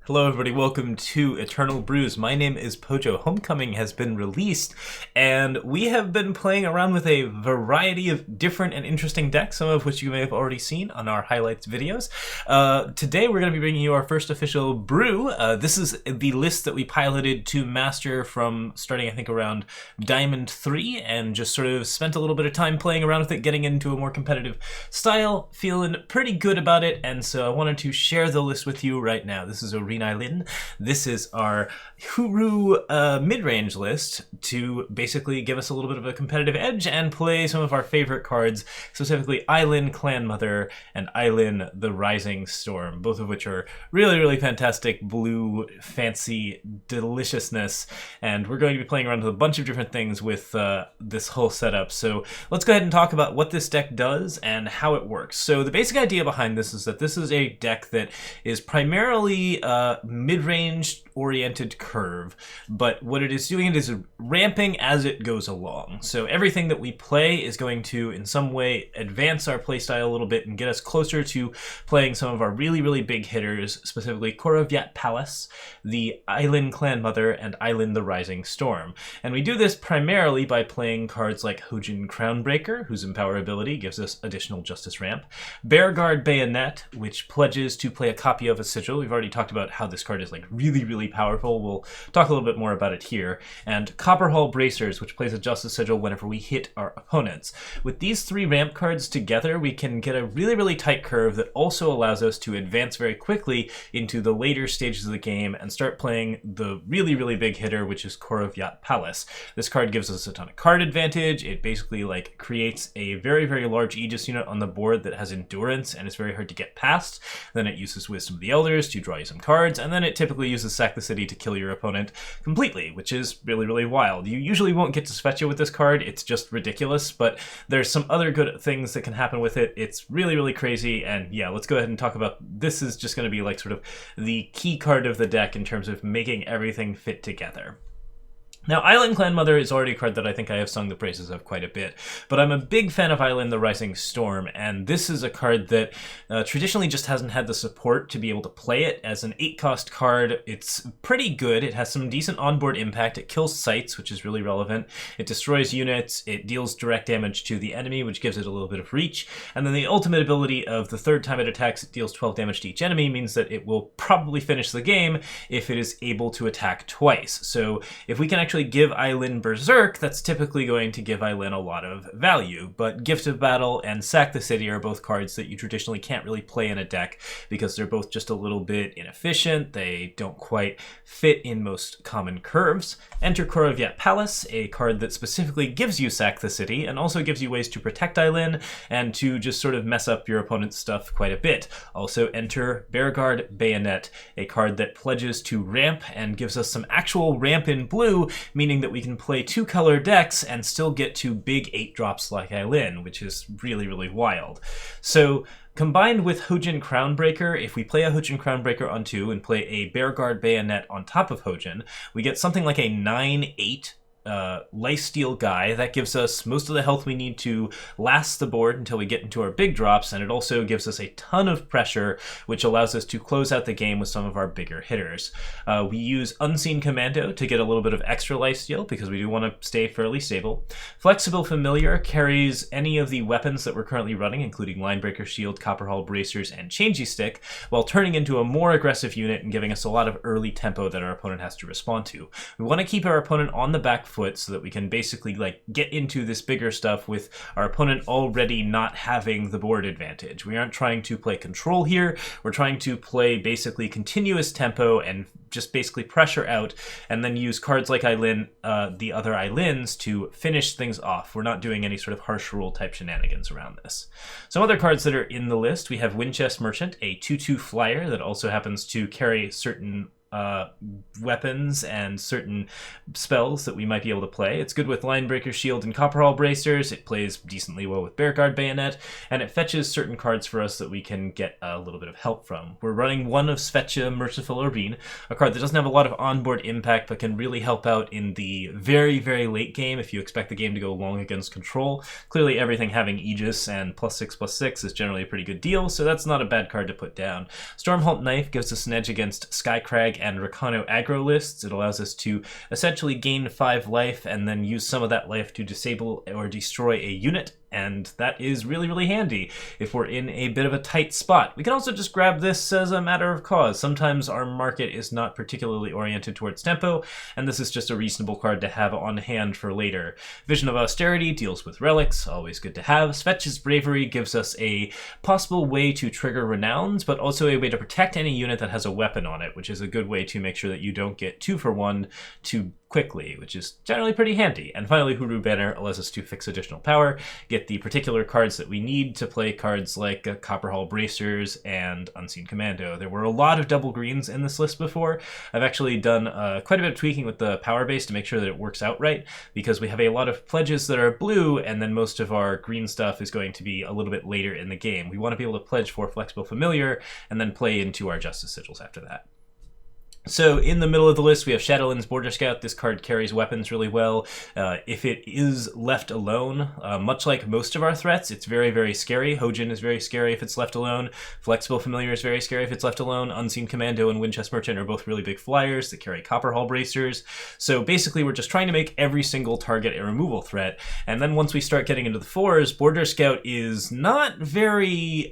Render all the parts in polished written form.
Hello everybody, welcome to Eternal Brews. My name is Pojo. Homecoming has been released, and we have been playing around with a variety of different and interesting decks, some of which you may have already seen on our highlights videos. Today we're going to be bringing you our first official brew. This is the list that we piloted to master from starting, I think, around Diamond 3, and just sort of spent a little bit of time playing around with it, getting into a more competitive style, feeling pretty good about it, and so I wanted to share the list with you right now. This is Orene Eilyn. This is our Hooru mid-range list to basically give us a little bit of a competitive edge and play some of our favorite cards, specifically Eilyn, Clan Mother, and Eilyn, the Rising Storm, both of which are really, really fantastic blue, fancy deliciousness, and we're going to be playing around with a bunch of different things with this whole setup. So let's go ahead and talk about what this deck does and how it works. So the basic idea behind this is that this is a deck that is primarily mid-range oriented curve, but what it is doing, it is ramping as it goes along. So everything that we play is going to in some way advance our playstyle a little bit and get us closer to playing some of our really, really big hitters, specifically Korovyat Palace, the Eilyn Clan Mother, and Eilyn the Rising Storm. And we do this primarily by playing cards like Hojan Crownbreaker, whose Empower ability gives us additional Justice ramp, Bayonet, which pledges to play a copy of a Sigil. We've already talked about how this card is like really, really powerful. We'll talk a little bit more about it here. And Copperhall Bracers, which plays a Justice Sigil whenever we hit our opponents. With these three ramp cards together, we can get a really, really tight curve that also allows us to advance very quickly into the later stages of the game and start playing the really, really big hitter, which is Korovyat Palace. This card gives us a ton of card advantage. It basically like creates a very, very large Aegis unit on the board that has endurance and is very hard to get past. Then it uses Wisdom of the Elders to draw you some cards, and then it typically uses Sack the City to kill your opponent completely, which is really, really wild. You usually won't get to Svechia with this card. It's just ridiculous, but there's some other good things that can happen with it. It's really, really crazy, and yeah, let's go ahead and talk about this. Is just going to be like sort of the key card of the deck in terms of making everything fit together. Now, Eilyn Clan Mother is already a card that I think I have sung the praises of quite a bit, but I'm a big fan of Eilyn the Rising Storm, and this is a card that traditionally just hasn't had the support to be able to play it. As an 8-cost card, it's pretty good. It has some decent onboard impact. It kills sites, which is really relevant. It destroys units. It deals direct damage to the enemy, which gives it a little bit of reach. And then the ultimate ability of the third time it attacks, it deals 12 damage to each enemy, means that it will probably finish the game if it is able to attack twice. So if we can actually give Eilyn Berserk, that's typically going to give Eilyn a lot of value, but Gift of Battle and Sack the City are both cards that you traditionally can't really play in a deck because they're both just a little bit inefficient. They don't quite fit in most common curves. Enter Korovyat Palace, a card that specifically gives you Sack the City and also gives you ways to protect Eilyn and to just sort of mess up your opponent's stuff quite a bit. Also enter Bayonet, a card that pledges to ramp and gives us some actual ramp in blue, meaning that we can play 2-color decks and still get to big 8-drops like Eilyn, which is really, really wild. So combined with Hojan Crownbreaker, if we play a Hojan Crownbreaker on 2 and play a Bayonet on top of Hojan, we get something like a 9/8 lifesteal guy. That gives us most of the health we need to last the board until we get into our big drops, and it also gives us a ton of pressure, which allows us to close out the game with some of our bigger hitters. We use Unseen Commando to get a little bit of extra lifesteal because we do want to stay fairly stable. Flexible Familiar carries any of the weapons that we're currently running, including Linebreaker, Shield, Copperhall, Bracers, and Changeestik, while turning into a more aggressive unit and giving us a lot of early tempo that our opponent has to respond to. We want to keep our opponent on the back foot so that we can basically like get into this bigger stuff with our opponent already not having the board advantage. We aren't trying to play control here. We're trying to play basically continuous tempo and just basically pressure out and then use cards like Eilyn, the other Eilyns, to finish things off. We're not doing any sort of harsh rule type shenanigans around this. Some other cards that are in the list, we have Winchest Merchant, a 2/2 flyer that also happens to carry certain weapons and certain spells that we might be able to play. It's good with Linebreaker Shield and Copperhall Bracers. It plays decently well with Bearguard Bayonet, and it fetches certain cards for us that we can get a little bit of help from. We're running one of Svechia Merciful Orene, a card that doesn't have a lot of onboard impact but can really help out in the very, very late game if you expect the game to go long against control. Clearly everything having Aegis and +6/+6 is generally a pretty good deal, so that's not a bad card to put down. Stormholt Knife gives us an edge against Skycrag and Rakano aggro lists. It allows us to essentially gain 5 life and then use some of that life to disable or destroy a unit, and that is really, really handy if we're in a bit of a tight spot. We can also just grab this as a matter of cause. Sometimes our market is not particularly oriented towards tempo, and this is just a reasonable card to have on hand for later. Vision of Austerity deals with relics, always good to have. Svetch's Bravery gives us a possible way to trigger Renowns, but also a way to protect any unit that has a weapon on it, which is a good way to make sure that you don't get 2 for 1 too quickly, which is generally pretty handy. And finally, Hooru Banner allows us to fix additional power, get the particular cards that we need to play cards like Copperhall Bracers and Unseen Commando. There were a lot of double greens in this list before. I've actually done quite a bit of tweaking with the power base to make sure that it works out right, because we have a lot of pledges that are blue, and then most of our green stuff is going to be a little bit later in the game. We want to be able to pledge for Flexible Familiar and then play into our Justice Sigils after that. So in the middle of the list, we have Shadowlands Borderscout. This card carries weapons really well. If it is left alone, much like most of our threats, it's very, very scary. Hojan is very scary if it's left alone. Flexible Familiar is very scary if it's left alone. Unseen Commando and Windchest Merchant are both really big flyers that carry Copperhall Bracers. So basically, we're just trying to make every single target a removal threat. And then once we start getting into the 4s, Borderscout is not very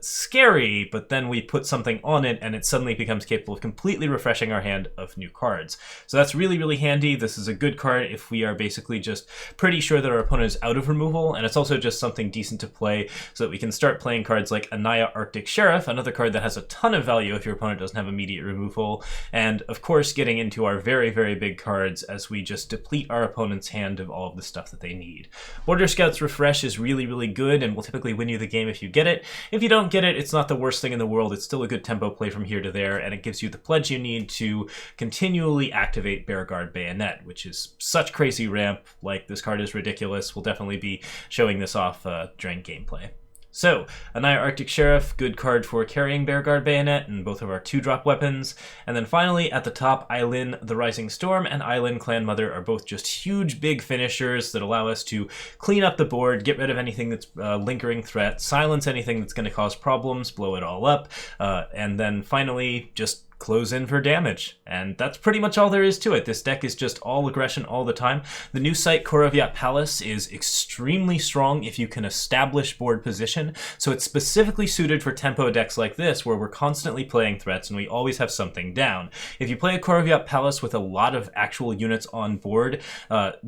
scary, but then we put something on it and it suddenly becomes capable of completely refreshing our hand of new cards. So that's really, really handy. This is a good card if we are basically just pretty sure that our opponent is out of removal, and it's also just something decent to play so that we can start playing cards like Aniyah Arctic Sheriff, another card that has a ton of value if your opponent doesn't have immediate removal, and of course getting into our very, very big cards as we just deplete our opponent's hand of all of the stuff that they need. Borderscout's Refresh is really, really good and will typically win you the game if you get it. If you don't get it, it's not the worst thing in the world. It's still a good tempo play from here to there, and it gives you the pledge you need to continually activate Bearguard Bayonet, which is such crazy ramp. Like, this card is ridiculous. We'll definitely be showing this off during gameplay. So, Aniyah Arctic Sheriff, good card for carrying Bearguard Bayonet and both of our 2-drop weapons. And then finally, at the top, Eilyn the Rising Storm and Eilyn Clan Mother are both just huge, big finishers that allow us to clean up the board, get rid of anything that's lingering threat, silence anything that's going to cause problems, blow it all up, and then finally just close in for damage. And that's pretty much all there is to it. This deck is just all aggression all the time. The new site, Korovyat Palace, is extremely strong if you can establish board position, so it's specifically suited for tempo decks like this, where we're constantly playing threats and we always have something down. If you play a Korovyat Palace with a lot of actual units on board,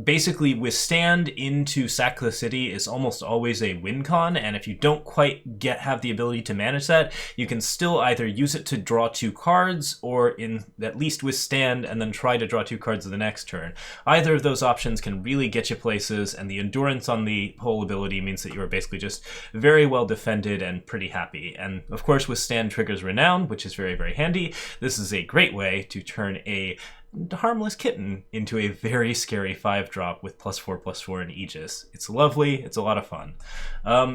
basically Withstand into Sack the City is almost always a win con, and if you don't quite have the ability to manage that, you can still either use it to draw 2 cards, or in at least Withstand and then try to draw 2 cards the next turn. Either of those options can really get you places, and the endurance on the whole ability means that you are basically just very well defended and pretty happy. And of course, Withstand triggers Renown, which is very, very handy. This is a great way to turn a harmless kitten into a very scary 5-drop with +4/+4 in Aegis. It's lovely. It's a lot of fun.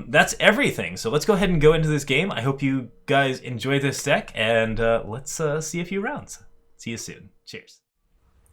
That's everything. So let's go ahead and go into this game. I hope you guys enjoy this deck, and let's see a few rounds. See you soon. Cheers.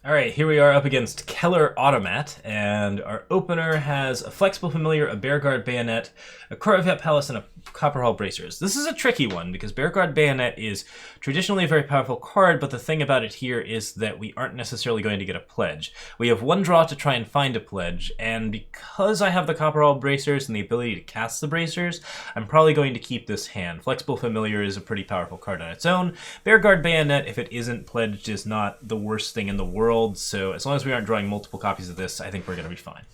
All right, here we are up against Keller Automat, and our opener has a Flexible Familiar, a Bearguard Bayonet, a Korovyat Palace, and a Copperhall Bracers. This is a tricky one because Bearguard Bayonet is traditionally a very powerful card, but the thing about it here is that we aren't necessarily going to get a pledge. We have 1 draw to try and find a pledge, and because I have the Copperhall Bracers and the ability to cast the Bracers, I'm probably going to keep this hand. Flexible Familiar is a pretty powerful card on its own. Bearguard Bayonet, if it isn't pledged, is not the worst thing in the world, so as long as we aren't drawing multiple copies of this, I think we're going to be fine.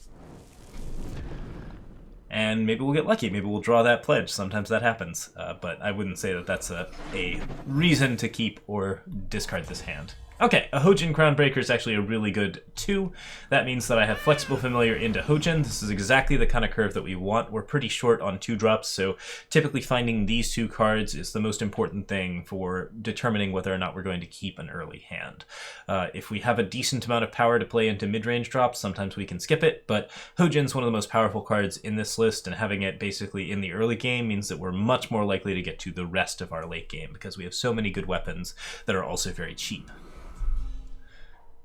And maybe we'll get lucky. Maybe we'll draw that pledge. Sometimes that happens. But I wouldn't say that that's a reason to keep or discard this hand. Okay, a Hojan Crownbreaker is actually a really good 2. That means that I have Flexible Familiar into Hojan. This is exactly the kind of curve that we want. We're pretty short on 2-drops, so typically finding these 2 cards is the most important thing for determining whether or not we're going to keep an early hand. If we have a decent amount of power to play into mid-range drops, sometimes we can skip it, but Hojan's one of the most powerful cards in this list, and having it basically in the early game means that we're much more likely to get to the rest of our late game, because we have so many good weapons that are also very cheap.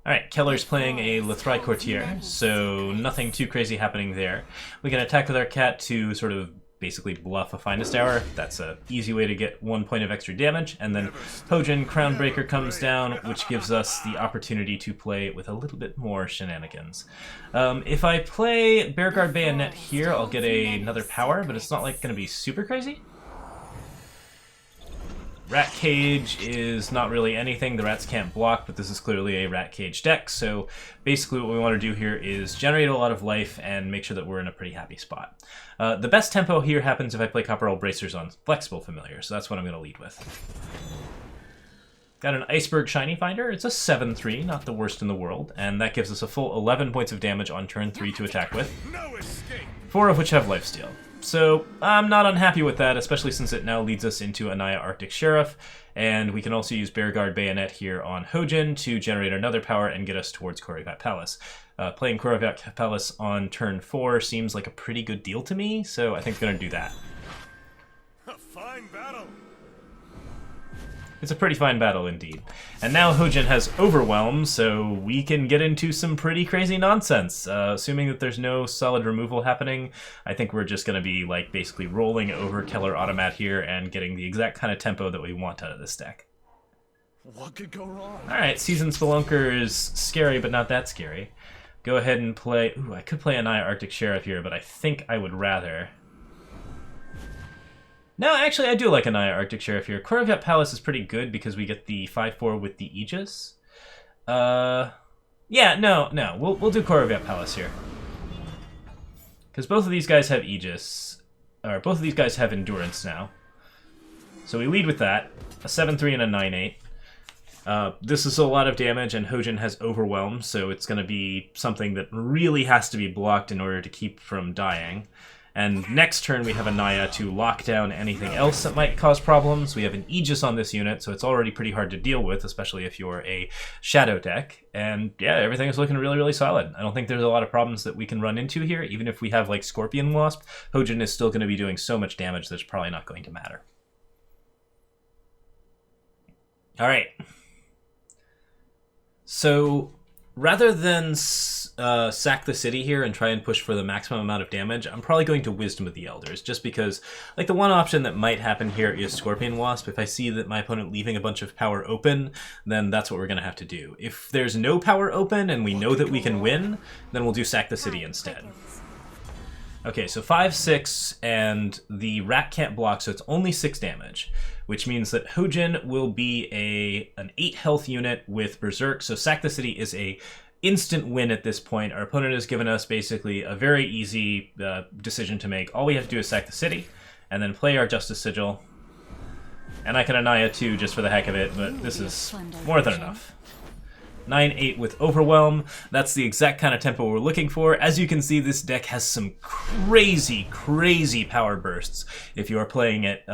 Alright, Keller's playing a Lethrai Courtier, so nothing too crazy happening there. We can attack with our cat to sort of basically bluff a Finest Hour. That's an easy way to get 1 point of extra damage, and then Hojan Crownbreaker comes down, which gives us the opportunity to play with a little bit more shenanigans. If I play Bearguard Bayonet here, I'll get another power, but it's not like going to be super crazy. Rat Cage is not really anything. The rats can't block, but this is clearly a Rat Cage deck, so basically what we want to do here is generate a lot of life and make sure that we're in a pretty happy spot. The best tempo here happens if I play Copperhall Bracers on Flexible Familiar, so that's what I'm going to lead with. Got an Iceberg Shiny Finder. It's a 7-3, not the worst in the world, and that gives us a full 11 points of damage on turn 3 to attack with, 4 of which have lifesteal. So I'm not unhappy with that, especially since it now leads us into Aniyah Arctic Sheriff, and we can also use Bearguard Bayonet here on Hojan to generate another power and get us towards Korovyat Palace. Playing Korovyat Palace on turn 4 seems like a pretty good deal to me, so I think I'm going to do that. A fine battle. It's a pretty fine battle indeed. And now Hojan has Overwhelm, so we can get into some pretty crazy nonsense. Assuming that there's no solid removal happening, I think we're just going to be like basically rolling over Keller Automat here and getting the exact kind of tempo that we want out of this deck. What could go wrong? Alright, Seasoned Spelunker is scary, but not that scary. Go ahead and play... Ooh, I could play Aniyah Arctic Sheriff here, but I think I would rather... No, actually, I do like Aniyah Arctic Sheriff here. Korovyat Palace is pretty good because we get the 5-4 with the Aegis. Yeah, no. We'll do Korovyat Palace here. Because both of these guys have Aegis. Or both of these guys have Endurance now. So we lead with that. A 7-3 and a 9-8. This is a lot of damage, and Hojan has Overwhelm, so it's going to be something that really has to be blocked in order to keep from dying. And next turn we have Aniyah to lock down anything else that might cause problems. We have an Aegis on this unit, so it's already pretty hard to deal with, especially if you're a Shadow deck. And yeah, everything is looking really, really solid. I don't think there's a lot of problems that we can run into here. Even if we have like Scorpion Wasp, Hojan is still going to be doing so much damage that it's probably not going to matter. Alright. So rather than sack the city here and try and push for the maximum amount of damage, I'm probably going to Wisdom of the Elders, just because like the one option that might happen here is Scorpion Wasp. If I see that my opponent leaving a bunch of power open, then that's what we're going to have to do. If there's no power open and we know that we can win, then we'll do sack the city instead. Okay, so 5-6, and the rat can't block, so it's only 6 damage, which means that Hojan will be an 8 health unit with Berserk, so sack the city is a instant win at this point. Our opponent has given us basically a very easy decision to make. All we have to do is sack the city, and then play our Justice Sigil. And I can Aniyah too, just for the heck of it, but this is more than enough. 9-8 with Overwhelm. That's the exact kind of tempo we're looking for. As you can see, this deck has some crazy, crazy power bursts if you are playing it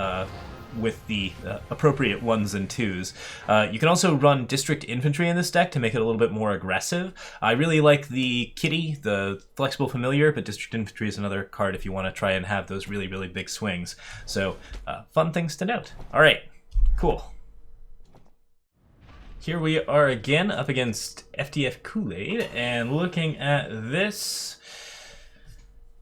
with the appropriate 1s and 2s. You can also run District Infantry in this deck to make it a little bit more aggressive. I really like the Kitty, the Flexible Familiar, but District Infantry is another card if you want to try and have those really, really big swings. So, fun things to note. Alright, cool. Here we are again up against FTF Kool-Aid, and looking at this,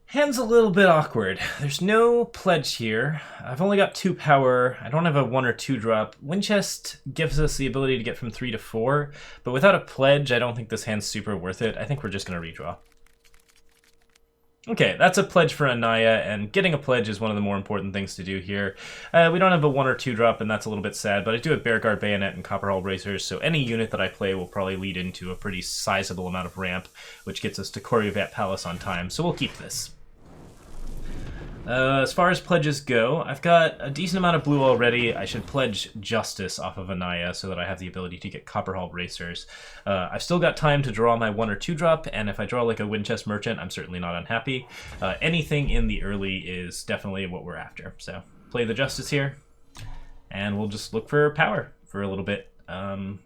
hand's a little bit awkward. There's no pledge here. I've only got 2 power. I don't have a 1 or 2 drop. Windchest gives us the ability to get from 3 to 4, but without a pledge, I don't think this hand's super worth it. I think we're just going to redraw. Okay, that's a pledge for Aniyah, and getting a pledge is one of the more important things to do here. We don't have a 1 or 2 drop, and that's a little bit sad, but I do have Bearguard Bayonet and Copperhall Bracers, so any unit that I play will probably lead into a pretty sizable amount of ramp, which gets us to Korovyat Palace on time, so we'll keep this. As far as pledges go, I've got a decent amount of blue already. I should pledge Justice off of Aniyah so that I have the ability to get Copperhall Bracers. I've still got time to draw my 1 or 2 drop, and if I draw like a Winchest Merchant, I'm certainly not unhappy. Anything in the early is definitely what we're after. So play the Justice here, and we'll just look for power for a little bit.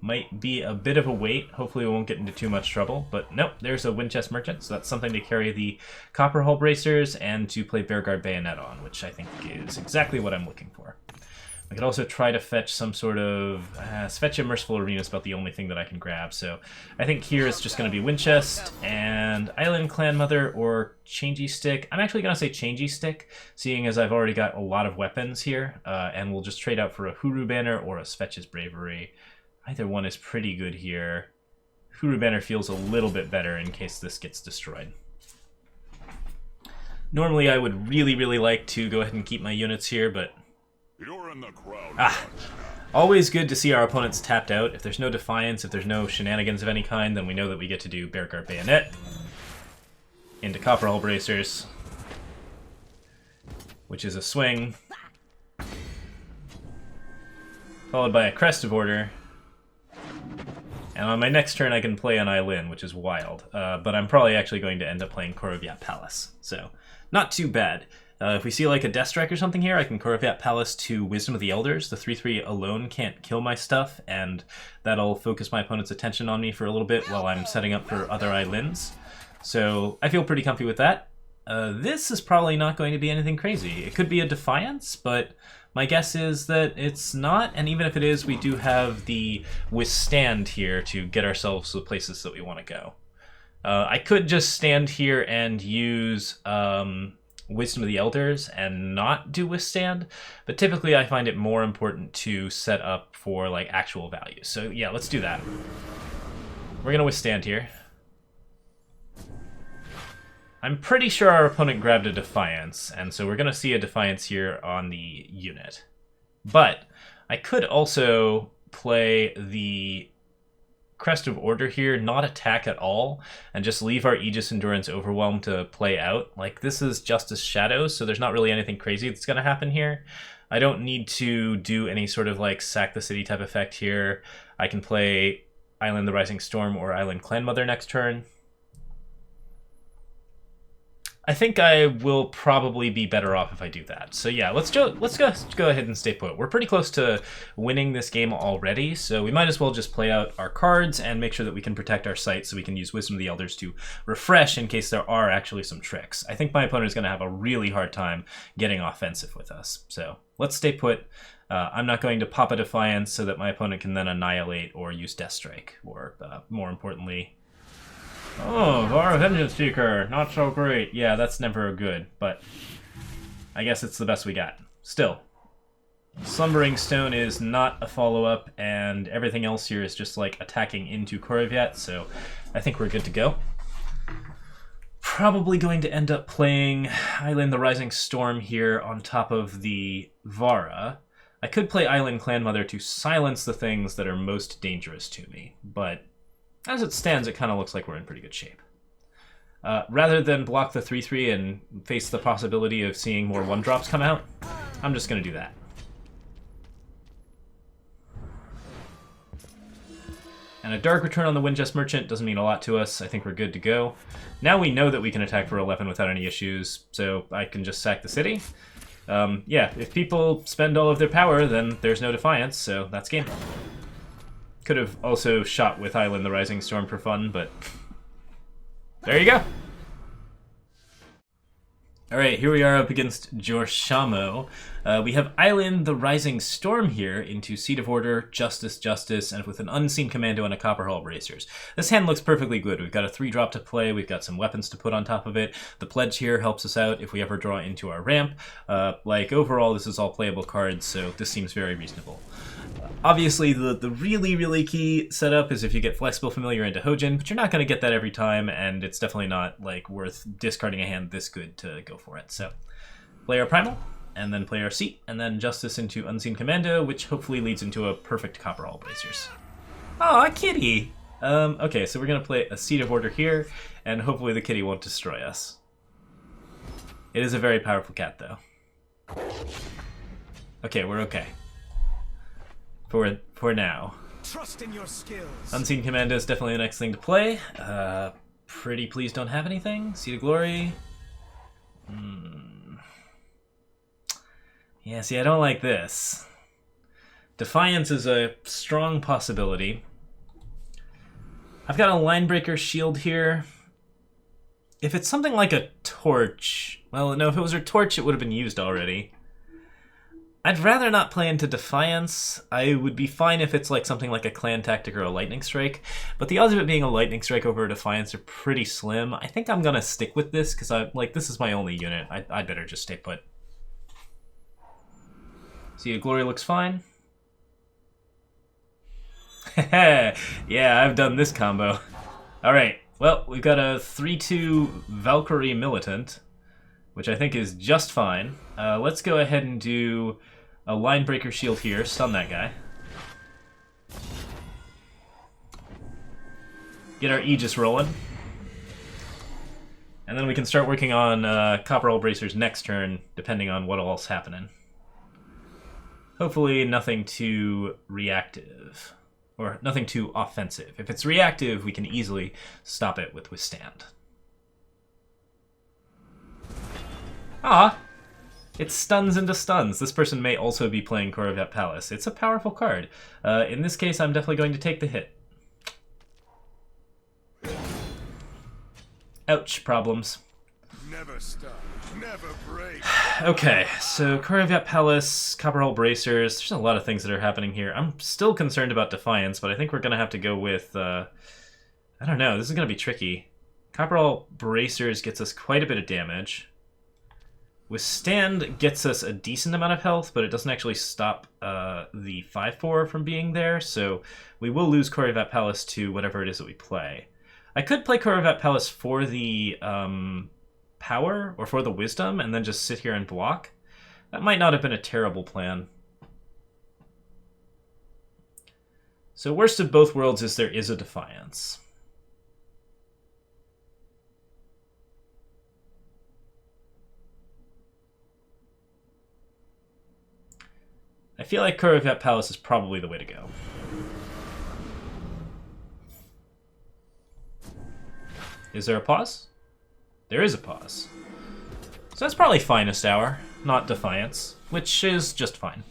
Might be a bit of a wait. Hopefully we won't get into too much trouble, but nope, there's a Winchest Merchant, so that's something to carry the Copperhall Bracers and to play Bearguard Bayonet on, which I think is exactly what I'm looking for. I could also try to fetch some sort of... Fetch a Merciful Arena is about the only thing that I can grab, so I think here it's just going to be Winchest and Eilyn Clanmother or Changeestik. I'm actually going to say Changeestik, seeing as I've already got a lot of weapons here, and we'll just trade out for a Hooru Banner or a Svetch's Bravery. Either one is pretty good here. Hooru Banner feels a little bit better in case this gets destroyed. Normally I would really, really like to go ahead and keep my units here, but... You're in the crowd. Always good to see our opponents tapped out. If there's no Defiance, if there's no shenanigans of any kind, then we know that we get to do Bearguard Bayonet into Copperhall Bracers, which is a swing, followed by a Crest of Order. And on my next turn I can play an Eilyn, which is wild, but I'm probably actually going to end up playing Korovyat Palace, so not too bad. If we see like a Death Strike or something here, I can Korovyat Palace to Wisdom of the Elders. The 3/3 alone can't kill my stuff, and that'll focus my opponent's attention on me for a little bit while I'm setting up for other Eilyns. So I feel pretty comfy with that. This is probably not going to be anything crazy. It could be a Defiance, but my guess is that it's not, and even if it is, we do have the Withstand here to get ourselves to the places that we want to go. I could just stand here and use Wisdom of the Elders and not do Withstand, but typically I find it more important to set up for like actual values. So yeah, let's do that. We're gonna Withstand here. I'm pretty sure our opponent grabbed a Defiance, and so we're gonna see a Defiance here on the unit. But I could also play the Crest of Order here, not attack at all, and just leave our Aegis Endurance Overwhelm to play out. Like, this is Justice Shadows, so there's not really anything crazy that's going to happen here. I don't need to do any sort of, like, sack the city type effect here. I can play Eilyn the Rising Storm or Eilyn Clanmother next turn. I think I will probably be better off if I do that. So yeah, let's go ahead and stay put. We're pretty close to winning this game already, so we might as well just play out our cards and make sure that we can protect our site so we can use Wisdom of the Elders to refresh in case there are actually some tricks. I think my opponent is going to have a really hard time getting offensive with us. So let's stay put. I'm not going to pop a Defiance so that my opponent can then annihilate or use Death Strike, or more importantly... Oh, Vara Vengeance Seeker, not so great. Yeah, that's never good, but I guess it's the best we got. Still, Slumbering Stone is not a follow-up, and everything else here is just like attacking into Korovyat, so I think we're good to go. Probably going to end up playing Eilyn the Rising Storm here on top of the Vara. I could play Eilyn Clanmother to silence the things that are most dangerous to me, but as it stands, it kind of looks like we're in pretty good shape. Rather than block the 3/3 and face the possibility of seeing more 1-drops come out, I'm just going to do that. And a Dark Return on the Winchest Merchant doesn't mean a lot to us. I think we're good to go. Now we know that we can attack for 11 without any issues, so I can just sack the city. Yeah, if people spend all of their power, then there's no Defiance, so that's game. Could have also shot with Eilyn the Rising Storm for fun, but there you go. Alright, here we are up against Jorshamo. We have Eilyn the Rising Storm here into Seat of Order, Justice, Justice, and with an Unseen Commando and a Copperhall Bracers. This hand looks perfectly good. We've got a 3-drop to play, we've got some weapons to put on top of it. The Pledge here helps us out if we ever draw into our ramp. Like, overall, this is all playable cards, so this seems very reasonable. Obviously, the really, really key setup is if you get Flexible Familiar into Hojan, but you're not going to get that every time, and it's definitely not like worth discarding a hand this good to go for it. So, play our Primal, and then play our Seat, and then Justice into Unseen Commando, which hopefully leads into a perfect Copperhall Bracers. Aw, a kitty! Okay, so we're going to play a Seat of Order here, and hopefully the kitty won't destroy us. It is a very powerful cat, though. Okay, we're okay. For now. Trust in your skills. Unseen Commando is definitely the next thing to play. Pretty please don't have anything. Seed of Glory. Yeah, see, I don't like this. Defiance is a strong possibility. I've got a Linebreaker shield here. If it's something like a torch... Well, no, if it was a torch, it would have been used already. I'd rather not play into Defiance. I would be fine if it's like something like a Clan Tactic or a Lightning Strike, but the odds of it being a Lightning Strike over a Defiance are pretty slim. I think I'm gonna stick with this because this is my only unit. I'd better just stay put. See, Glory looks fine. Yeah, I've done this combo. Alright, well, we've got a 3-2 Valkyrie Militant, which I think is just fine. Let's go ahead and do a Linebreaker shield here, stun that guy. Get our Aegis rolling. And then we can start working on Copperhall Bracers next turn, depending on what all's happening. Hopefully nothing too reactive. Or nothing too offensive. If it's reactive, we can easily stop it with Withstand. Ah! It stuns into stuns. This person may also be playing Korovyat Palace. It's a powerful card. In this case, I'm definitely going to take the hit. Ouch, problems. Never stop, never break. Okay, so Korovyat Palace, Copperhall Bracers, there's a lot of things that are happening here. I'm still concerned about Defiance, but I think we're going to have to go with, I don't know, this is going to be tricky. Copperhall Bracers gets us quite a bit of damage. Withstand gets us a decent amount of health, but it doesn't actually stop the 5-4 from being there, so we will lose Korovyat Palace to whatever it is that we play. I could play Korovyat Palace for the power, or for the wisdom, and then just sit here and block. That might not have been a terrible plan. So worst of both worlds is there is a Defiance. I feel like Korovyat Palace is probably the way to go. Is there a pause? There is a pause. So that's probably Finest Hour, not Defiance, which is just fine.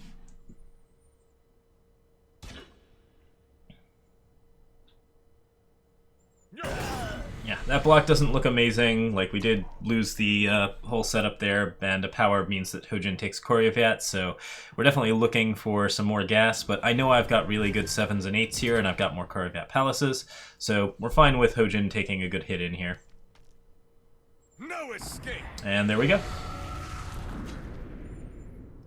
Yeah, that block doesn't look amazing. Like, we did lose the whole setup there, and a power means that Hojan takes Korovyat, so we're definitely looking for some more gas, but I know I've got really good 7s and 8s here, and I've got more Korovyat Palaces, so we're fine with Hojan taking a good hit in here. No escape. And there we go.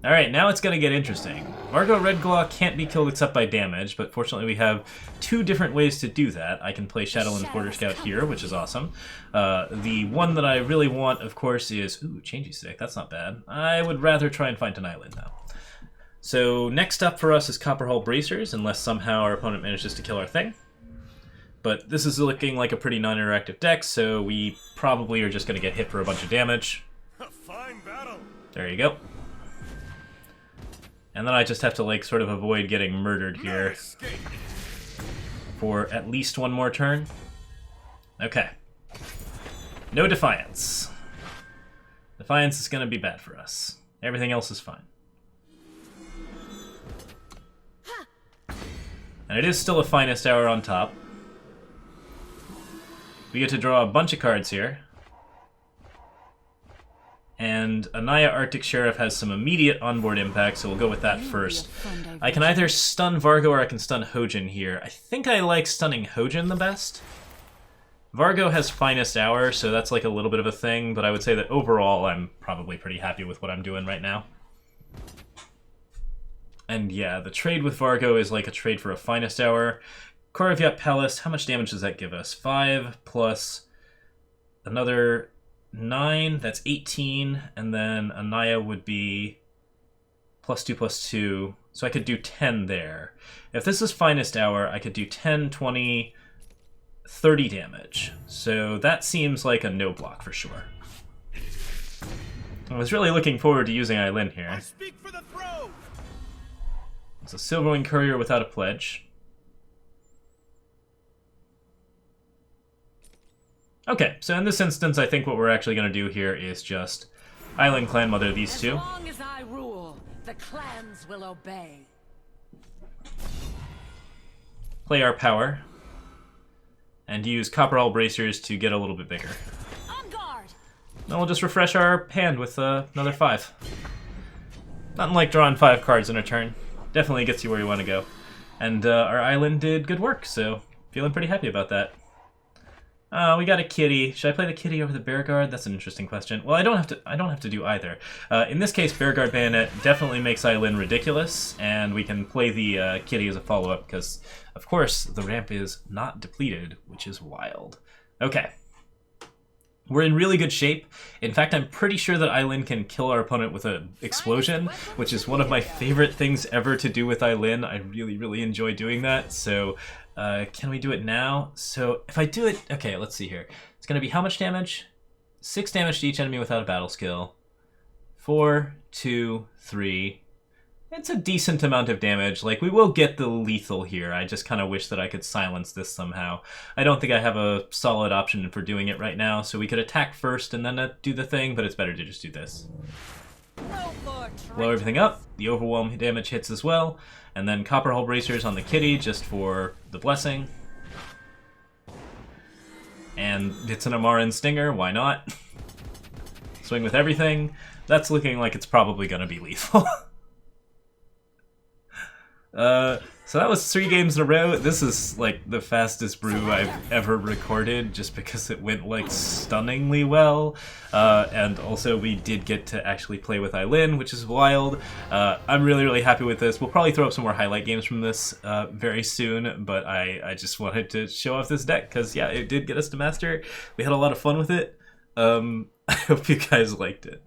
Alright, now it's going to get interesting. Vargo Redclaw can't be killed except by damage, but fortunately we have two different ways to do that. I can play Shadowlands Borderscout here, which is awesome. The one that I really want, of course, is... Ooh, Changeestik, that's not bad. I would rather try and find an island, though. So next up for us is Copperhall Bracers, unless somehow our opponent manages to kill our thing. But this is looking like a pretty non-interactive deck, so we probably are just going to get hit for a bunch of damage. A fine battle. There you go. And then I just have to, like, sort of avoid getting murdered here for at least one more turn. Okay. No Defiance. Defiance is going to be bad for us. Everything else is fine. And it is still a Finest Hour on top. We get to draw a bunch of cards here. And Aniyah Arctic Sheriff has some immediate onboard impact, so we'll go with that first. I can either stun Vargo or I can stun Hojan here. I think I like stunning Hojan the best. Vargo has Finest Hour, so that's like a little bit of a thing, but I would say that overall I'm probably pretty happy with what I'm doing right now. And yeah, the trade with Vargo is like a trade for a Finest Hour. Korovyat Palace, how much damage does that give us? 5 plus another 9, that's 18, and then Aniyah would be +2/+2, so I could do 10 there. If this is Finest Hour, I could do 10, 20, 30 damage. So that seems like a no block for sure. I was really looking forward to using Eilyn I here. speak for the throne. It's a Silverwing Courier without a pledge. Okay, so in this instance, I think what we're actually going to do here is just Eilyn Clan Mother these two. As long as I rule, the clans will obey. Play our power. And use Copperhall Bracers to get a little bit bigger. On guard. Then we'll just refresh our hand with another 5. Nothing like drawing 5 cards in a turn. Definitely gets you where you want to go. And our Eilyn did good work, so feeling pretty happy about that. We got a kitty. Should I play the kitty over the Bear Guard? That's an interesting question. Well, I don't have to do either. In this case, Bear Guard Bayonet definitely makes Eilyn ridiculous, and we can play the kitty as a follow-up because, of course, the ramp is not depleted, which is wild. Okay. We're in really good shape. In fact, I'm pretty sure that Eilyn can kill our opponent with an explosion, which is one of my favorite things ever to do with Eilyn. I really, really enjoy doing that. So, can we do it now? So, if I do it... Okay, let's see here. It's going to be how much damage? 6 damage to each enemy without a battle skill. 4, 2, 3... It's a decent amount of damage. Like, we will get the lethal here. I just kind of wish that I could silence this somehow. I don't think I have a solid option for doing it right now, so we could attack first and then do the thing, but it's better to just do this. Blow everything up. The overwhelm damage hits as well. And then Copperhall Bracers on the kitty just for the blessing. And it's an Amaran Stinger. Why not? Swing with everything. That's looking like it's probably going to be lethal. So that was 3 games in a row. This is like the fastest brew I've ever recorded just because it went like stunningly well. And also we did get to actually play with Eilyn, which is wild. I'm really, really happy with this. We'll probably throw up some more highlight games from this very soon, but I just wanted to show off this deck because, yeah, it did get us to Master. We had a lot of fun with it. I hope you guys liked it.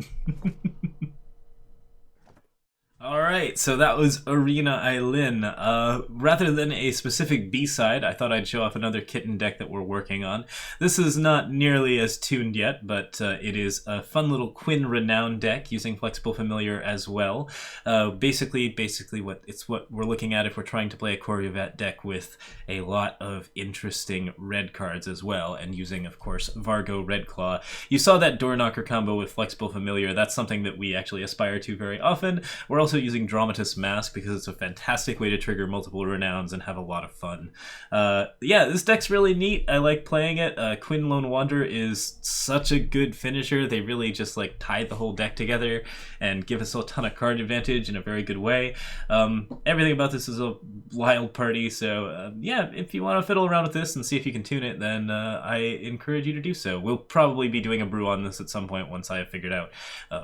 Alright, so that was Orene Eilyn. Rather than a specific B-side, I thought I'd show off another kitten deck that we're working on. This is not nearly as tuned yet, but it is a fun little Quinn Renown deck using Flexible Familiar as well. Basically what we're looking at if we're trying to play a Korovyat deck with a lot of interesting red cards as well, and using, of course, Vargo Redclaw. You saw that Door Knocker combo with Flexible Familiar. That's something that we actually aspire to very often. We're also using Dramatist Mask because it's a fantastic way to trigger multiple renowns and have a lot of fun. Yeah, this deck's really neat. I like playing it. Quinn Lone Wanderer is such a good finisher. They really just like tie the whole deck together and give us a ton of card advantage in a very good way. Everything about this is a wild party, so yeah, if you want to fiddle around with this and see if you can tune it, then I encourage you to do so. We'll probably be doing a brew on this at some point once I have figured out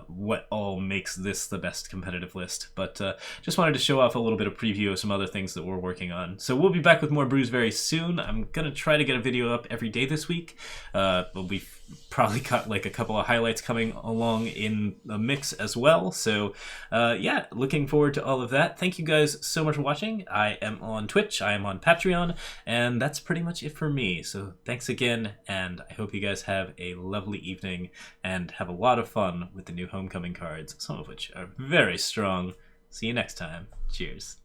what all makes this the best competitive list. But just wanted to show off a little bit of preview of some other things that we're working on. So we'll be back with more brews very soon. I'm going to try to get a video up every day this week. We'll be probably got like a couple of highlights coming along in the mix as well. So yeah, looking forward to all of that. Thank you guys so much for watching. I am on Twitch, I am on Patreon, and that's pretty much it for me. So thanks again, and I hope you guys have a lovely evening and have a lot of fun with the new Homecoming cards, some of which are very strong. See you next time. Cheers.